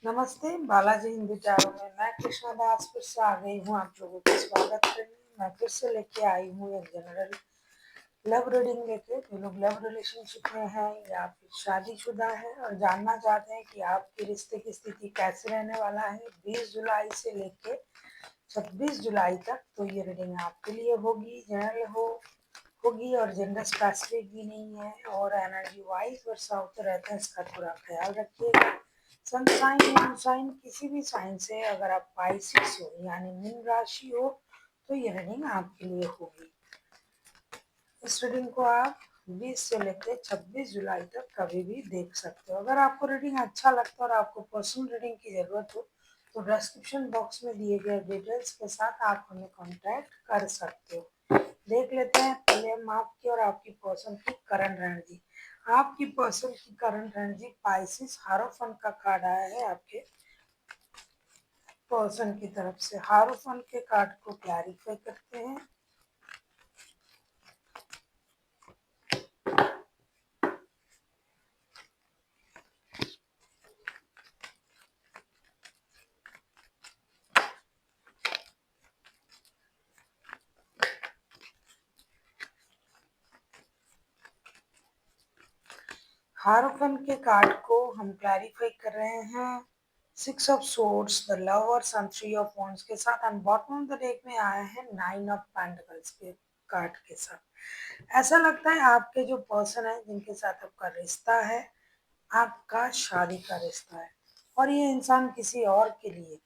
नमस्ते, बालाजी हिंदी टैरो में मैं कृष्णा दास फिर से आ गई हूँ आप लोगों का स्वागत करने। मैं फिर से लेके आई हूँ एक जनरल लव रीडिंग लेके। जो लोग लव रिलेशनशिप में हैं या फिर शादीशुदा है और जानना चाहते हैं कि आपके रिश्ते की स्थिति कैसे रहने वाला है 20 जुलाई से लेके 26 जुलाई तक, तो ये रीडिंग आपके लिए होगी। जनरल होगी और जेंडर स्पेसिफिक भी नहीं है और एनर्जी वाइज वर्षा होते रहते हैं, इसका थोड़ा ख्याल रखिएगा। सन साइन मून साइन किसी भी साइन से अगर आप पाइसिस हो यानी मीन राशि हो तो ये रीडिंग आपके लिए होगी। इस रीडिंग को आप 20 से लेकर 26 जुलाई तक कभी भी देख सकते हो। अगर आपको रीडिंग अच्छा लगता है और आपको पर्सनल रीडिंग की जरूरत हो तो डिस्क्रिप्शन बॉक्स में दिए गए डिटेल्स के साथ आप हमें कांटेक्ट कर सकते हो। देख लेते हैं पहले हम आपकी और आपकी पर्सन की करंट एनर्जी। आपकी पर्सन की करंट एनर्जी पाइसिस हारोफन का कार्ड आया है आपके पर्सन की तरफ से। हारोफन के कार्ड को क्लैरिफाई करते हैं। हारोफन के कार्ड को हम क्लैरिफाई कर रहे हैं 6 of swords, the lovers and 3 of wands के साथ and bottom of the deck में आया है 9 ऑफ पेंटिकल्स के कार्ड के साथ। ऐसा लगता है आपके जो पर्सन है जिनके साथ आपका रिश्ता है, आपका शादी का रिश्ता है और ये इंसान किसी और के लिए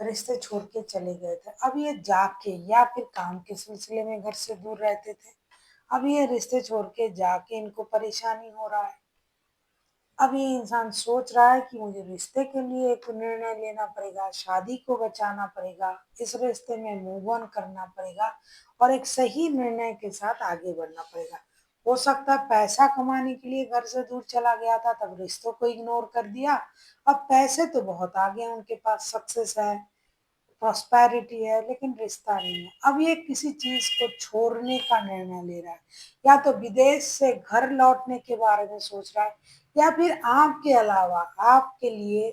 रिश्ते छोड़ के चले गए थे। अब ये जाके या फिर काम के सिलसिले में घर से दूर रहते थे, अब ये रिश्ते छोड़ के जाके इनको परेशानी हो रहा है। अब ये इंसान सोच रहा है कि मुझे रिश्ते के लिए एक निर्णय लेना पड़ेगा, शादी को बचाना पड़ेगा, इस रिश्ते में मूव ऑन करना पड़ेगा और एक सही निर्णय के साथ आगे बढ़ना पड़ेगा। हो सकता है पैसा कमाने के लिए घर से दूर चला गया था, तब रिश्तों को इग्नोर कर दिया। अब पैसे तो बहुत आ गए, उनके पास सक्सेस है, प्रॉस्पेरिटी है, लेकिन रिश्ता नहीं है। अब ये किसी चीज को छोड़ने का निर्णय ले रहा है, या तो विदेश से घर लौटने के बारे में सोच रहा है या फिर आपके अलावा आपके लिए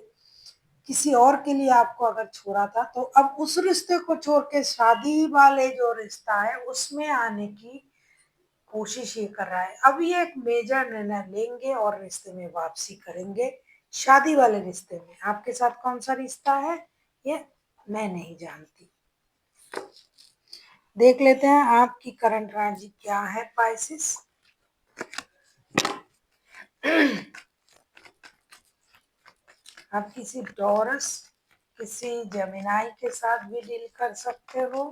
किसी और के लिए आपको अगर छोड़ा था तो अब उस रिश्ते को छोड़ के शादी वाले जो रिश्ता है उसमें आने की कोशिश ये कर रहा है। अब ये एक मेजर निर्णय लेंगे और रिश्ते में वापसी करेंगे। शादी वाले रिश्ते में आपके साथ कौन सा रिश्ता है ये मैं नहीं जानती। देख लेते हैं आपकी करंट एनर्जी क्या है पाइसिस। आप किसी टॉरस किसी जेमिनाई के साथ भी डील कर सकते हो।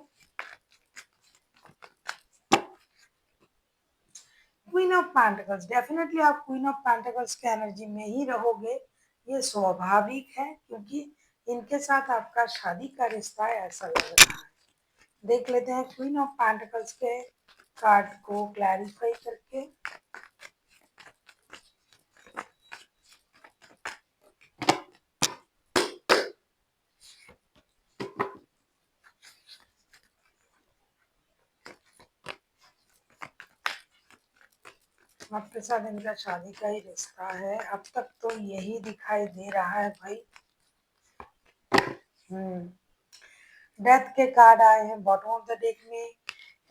क्वीन ऑफ पेंटिकल्स, डेफिनेटली आप क्वीन ऑफ पेंटिकल्स के एनर्जी में ही रहोगे, ये स्वाभाविक है क्योंकि इनके साथ आपका शादी का रिश्ता है ऐसा लग रहा है। देख लेते हैं क्वीन ऑफ पेंटिकल्स के कार्ड को क्लैरिफाई करके। आपके साथ इनका शादी का ही रिश्ता है, अब तक तो यही दिखाई दे रहा है भाई। डेथ के कार्ड आए हैं बॉटम ऑफ द डेक में।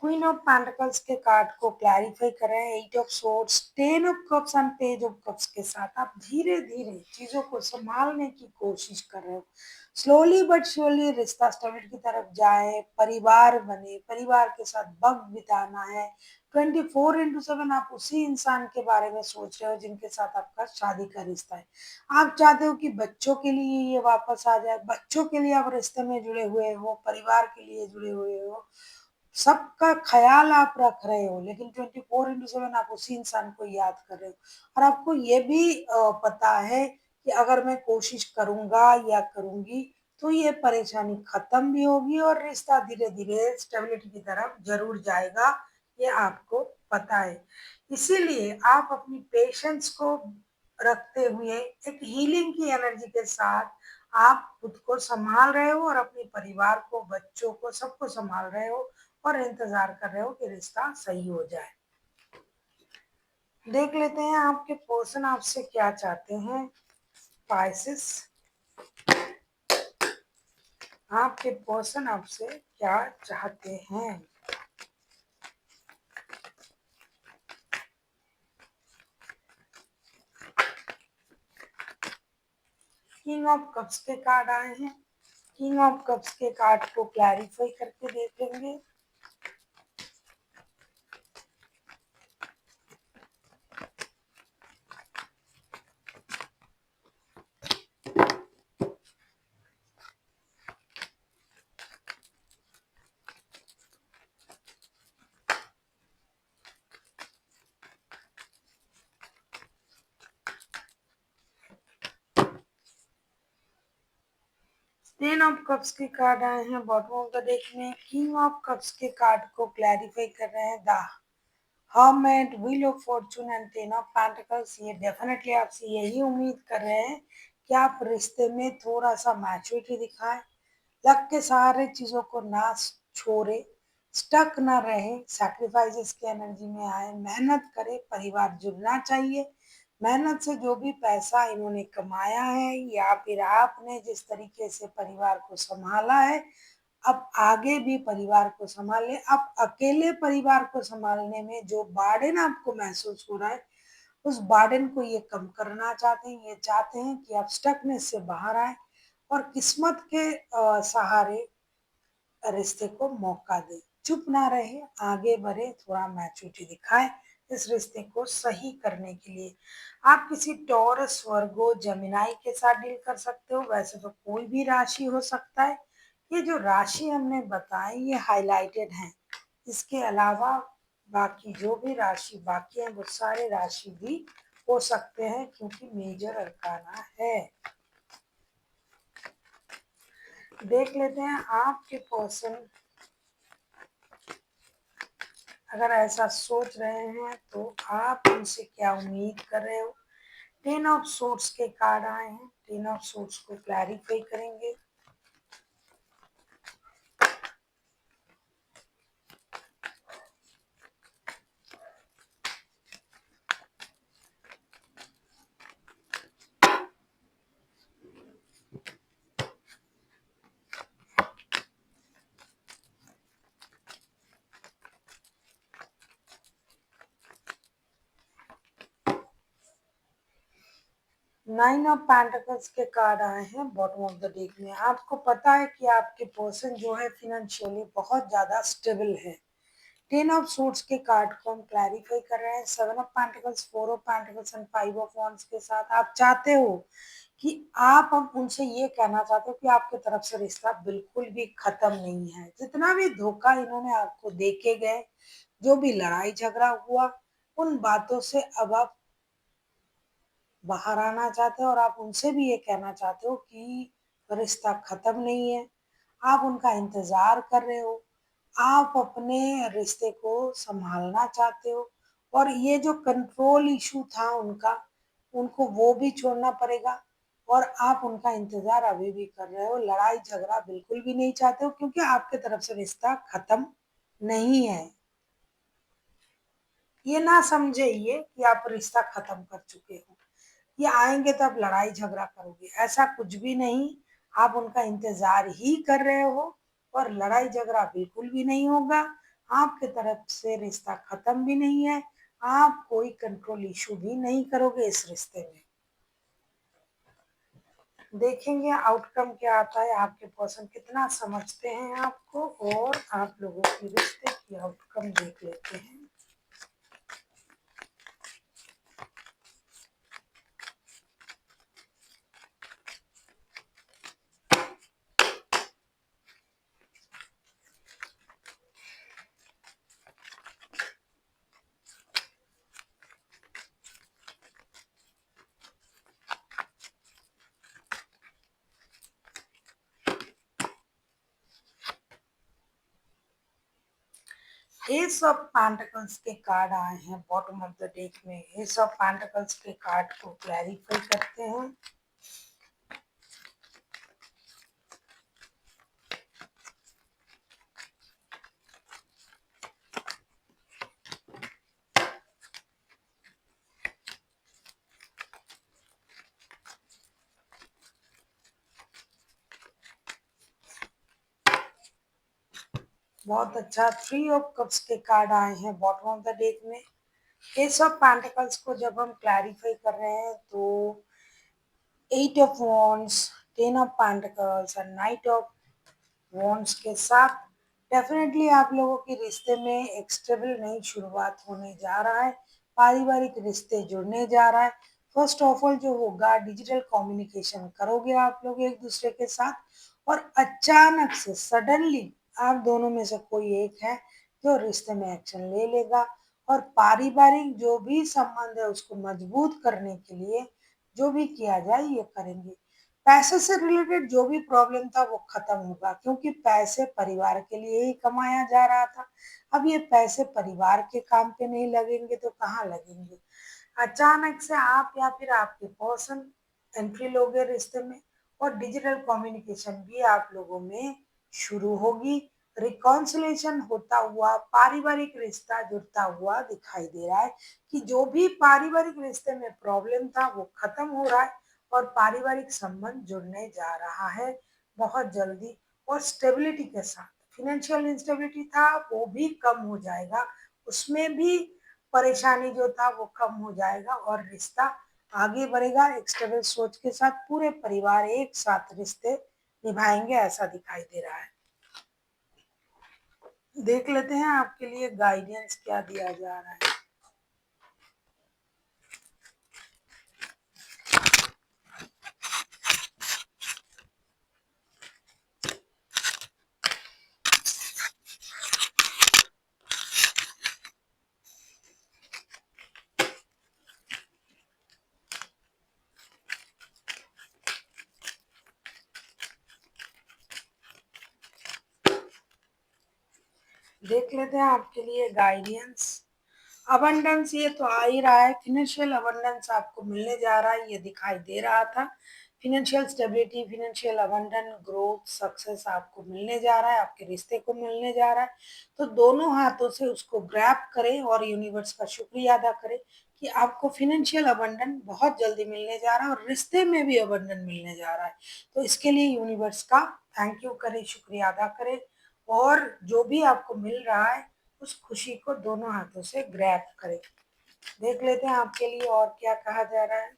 क्वीन ऑफ पेंटिकल्स के कार्ड को क्लैरिफाई कर रहे हैं 8 of swords, 10 of cups and page of cups के साथ। आप धीरे धीरे चीजों को संभालने की कोशिश कर रहे हो। स्लोली बट श्योरली रिश्ता स्टेबिलिटी की तरफ जाए, परिवार बने, परिवार के साथ वक्त बिताना है। 24/7 आप उसी इंसान के बारे में सोच रहे हो जिनके साथ आपका शादी का रिश्ता है। आप चाहते हो कि बच्चों के लिए ये वापस आ जाए, बच्चों के लिए आप रिश्ते में जुड़े हुए हो, परिवार के लिए जुड़े हुए हो, सबका ख्याल आप रख रहे हो, लेकिन 24/7 आप उसी इंसान को याद कर रहे हो। और आपको ये भी पता है कि अगर मैं कोशिश करूंगा या करूंगी तो ये परेशानी खत्म भी होगी और रिश्ता धीरे धीरे स्टेबिलिटी की तरफ जरूर जाएगा, ये आपको पता है। इसीलिए आप अपनी पेशेंस को रखते हुए एक हीलिंग की एनर्जी के साथ आप खुद को संभाल रहे हो और अपने परिवार को, बच्चों को, सबको संभाल रहे हो और इंतजार कर रहे हो कि रिश्ता सही हो जाए। देख लेते हैं आपके पर्सन आपसे क्या चाहते हैं। स्पाइसेस, आपके पर्सन आपसे क्या चाहते हैं। किंग ऑफ कप्स के कार्ड आए हैं। किंग ऑफ कप्स के कार्ड को क्लैरिफाई करके देखेंगे। टेन ऑफ कप्स के कार्ड आए हैं बॉटम ऑफ द डेक में। किंग ऑफ कप्स के कार्ड को क्लैरिफाई कर रहे हैं the hermit, wheel of Fortune and ten of pentacles. ये डेफिनेटली आपसे यही उम्मीद कर रहे हैं कि आप रिश्ते में थोड़ा सा मैच्योरिटी दिखाएं, लग के सारे चीजों को ना छोड़े, स्टक ना रहे, सैक्रिफाइसेस की एनर्जी में आए, मेहनत करे, परिवार जुड़ना चाहिए। मेहनत से जो भी पैसा इन्होंने कमाया है या फिर आपने जिस तरीके से परिवार को संभाला है, अब आगे भी परिवार को संभालें। अब अकेले परिवार को संभालने में जो बार्डन आपको महसूस हो रहा है, उस बार्डन को ये कम करना चाहते हैं। ये चाहते हैं कि आप स्टकनेस से बाहर आए और किस्मत के सहारे रिश्ते को मौका दे, चुप ना रहे, आगे बढ़े, थोड़ा मैच्योरिटी दिखाए इस रिश्ते को सही करने के लिए। आप किसी टॉरस, वर्गो, जेमिनाई के साथ डील कर सकते हो। वैसे तो कोई भी राशि हो सकता है। ये जो राशि हमने बताई ये हाईलाइटेड है। इसके अलावा बाकी जो भी राशि बाकी है वो सारे राशि भी हो सकते हैं क्योंकि मेजर अरकाना है। देख लेते हैं आपके पर्सन अगर ऐसा सोच रहे हैं तो आप उनसे क्या उम्मीद कर रहे हो। टेन ऑफ सोर्ट्स के कार्ड आए हैं। टेन ऑफ सोर्ट्स को क्लैरिफाई करेंगे। नाइन ऑफ पेंटिकल्स के कार्ड आए हैं बॉटम ऑफ द डेक में। आपको पता है कि आपके पर्सन जो है फिनेंशियली बहुत ज्यादा स्टेबल है। टेन ऑफ सूट्स के कार्ड को हम क्लैरिफाई कर रहे हैं। Seven of pentacles, four of pentacles and five of wands के साथ आप चाहते हो कि आप अब उनसे ये कहना चाहते हो कि आपकी तरफ से रिश्ता बिल्कुल भी खत्म नहीं है। जितना भी धोखा इन्होंने आपको देके गए, जो भी लड़ाई झगड़ा हुआ, उन बातों से अब आप बाहर आना चाहते हो और आप उनसे भी ये कहना चाहते हो कि रिश्ता खत्म नहीं है। आप उनका इंतजार कर रहे हो। आप अपने रिश्ते को संभालना चाहते हो और ये जो कंट्रोल इशू था उनका, उनको वो भी छोड़ना पड़ेगा। और आप उनका इंतजार अभी भी कर रहे हो। लड़ाई झगड़ा बिल्कुल भी नहीं चाहते हो क्योंकि आपके तरफ से रिश्ता खत्म नहीं है। ये ना समझे ये कि आप रिश्ता खत्म कर चुके हो। ये आएंगे तो आप लड़ाई झगड़ा करोगे, ऐसा कुछ भी नहीं। आप उनका इंतजार ही कर रहे हो और लड़ाई झगड़ा बिल्कुल भी नहीं होगा। आपके तरफ से रिश्ता खत्म भी नहीं है। आप कोई कंट्रोल इशू भी नहीं करोगे इस रिश्ते में। देखेंगे आउटकम क्या आता है, आपके पर्सन कितना समझते हैं आपको और आप लोगों के रिश्ते की आउटकम देख लेते हैं। एस ऑफ पेंटिकल्स के कार्ड आए हैं बॉटम ऑफ द डेक में। एस ऑफ पेंटिकल्स के कार्ड को क्लैरिफाई करते हैं। बहुत अच्छा, थ्री ऑफ कप्स के कार्ड आए हैं बॉटम ऑफ द डेक में। एस ऑफ पेंटिकल्स को जब हम क्लैरिफाई कर रहे हैं तो eight of wands, ten of pentacles और नाइट ऑफ वॉन्ड्स के साथ डेफिनेटली आप लोगों के रिश्ते में एक स्टेबल नई शुरुआत होने जा रहा है। पारिवारिक रिश्ते जुड़ने जा रहा है। फर्स्ट ऑफ ऑल जो होगा, डिजिटल कम्युनिकेशन करोगे आप लोग एक दूसरे के साथ, और अचानक से सडनली आप दोनों में से कोई एक है जो रिश्ते में एक्शन ले लेगा, और पारिवारिक जो भी संबंध है उसको मजबूत करने के लिए जो भी किया जाए ये करेंगे। पैसे से रिलेटेड जो भी प्रॉब्लम था वो खत्म होगा, क्योंकि पैसे परिवार के लिए ही कमाया जा रहा था। अब ये पैसे परिवार के काम पे नहीं लगेंगे तो कहाँ लगेंगे। अचानक से आप या फिर आपके पर्सन एंट्री लोगे रिश्ते में, और डिजिटल कम्युनिकेशन भी आप लोगों में शुरू होगी। रिकॉन्सिलेशन होता हुआ पारिवारिक रिश्ता जुड़ता हुआ दिखाई दे रहा है, कि जो भी पारिवारिक रिश्ते में प्रॉब्लम था वो खत्म हो रहा है, और पारिवारिक संबंध जुड़ने जा रहा है बहुत जल्दी, और स्टेबिलिटी के साथ। फिनेंशियल इंस्टेबिलिटी था वो भी कम हो जाएगा, उसमें भी परेशानी जो था वो कम हो जाएगा, और रिश्ता आगे बढ़ेगा। एक स्टेबल सोच के साथ पूरे परिवार एक साथ रिश्ते निभाएंगे, ऐसा दिखाई दे रहा है। देख लेते हैं आपके लिए गाइडेंस क्या दिया जा रहा है। देख लेते हैं आपके लिए गाइडेंस। अबंडेंस ये तो आ ही रहा है, फिनेंशियल अबंडेंस आपको मिलने जा रहा है, ये दिखाई दे रहा था। Financial stability, financial abundance, growth, success आपको मिलने जा रहा है, आपके रिश्ते को मिलने जा रहा है। तो दोनों हाथों से उसको ग्रैब करें और यूनिवर्स का शुक्रिया अदा करें कि आपको फिनेंशियल अबंडेंस बहुत जल्दी मिलने जा रहा है, और रिश्ते में भी अबंडेंस मिलने जा रहा है। तो इसके लिए यूनिवर्स का थैंक यू करें, शुक्रिया अदा करें, और जो भी आपको मिल रहा है उस खुशी को दोनों हाथों से ग्रैब करें। देख लेते हैं आपके लिए और क्या कहा जा रहा है।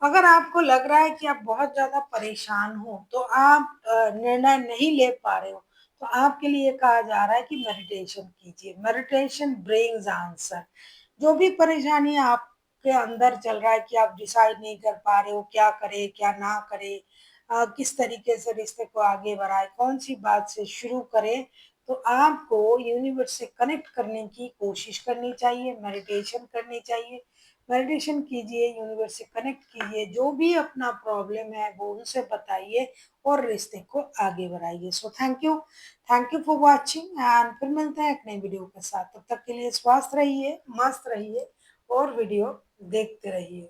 अगर आपको लग रहा है कि आप बहुत ज़्यादा परेशान हो, तो आप निर्णय नहीं ले पा रहे हो, तो आपके लिए कहा जा रहा है कि मेडिटेशन कीजिए। Meditation brings answer. जो भी परेशानी आपके अंदर चल रहा है कि आप डिसाइड नहीं कर पा रहे हो क्या करें क्या ना करें, किस तरीके से रिश्ते को आगे बढ़ाए, कौन सी बात से शुरू करें, तो आपको यूनिवर्स से कनेक्ट करने की कोशिश करनी चाहिए, मेडिटेशन करनी चाहिए। मेडिटेशन कीजिए, यूनिवर्स से कनेक्ट कीजिए, जो भी अपना प्रॉब्लम है वो उनसे बताइए, और रिश्ते को आगे बढ़ाइए। So thank you for watching, and फिर मिलते हैं एक नई वीडियो के साथ। तब तक के लिए स्वस्थ रहिए, मस्त रहिए, और वीडियो देखते रहिए।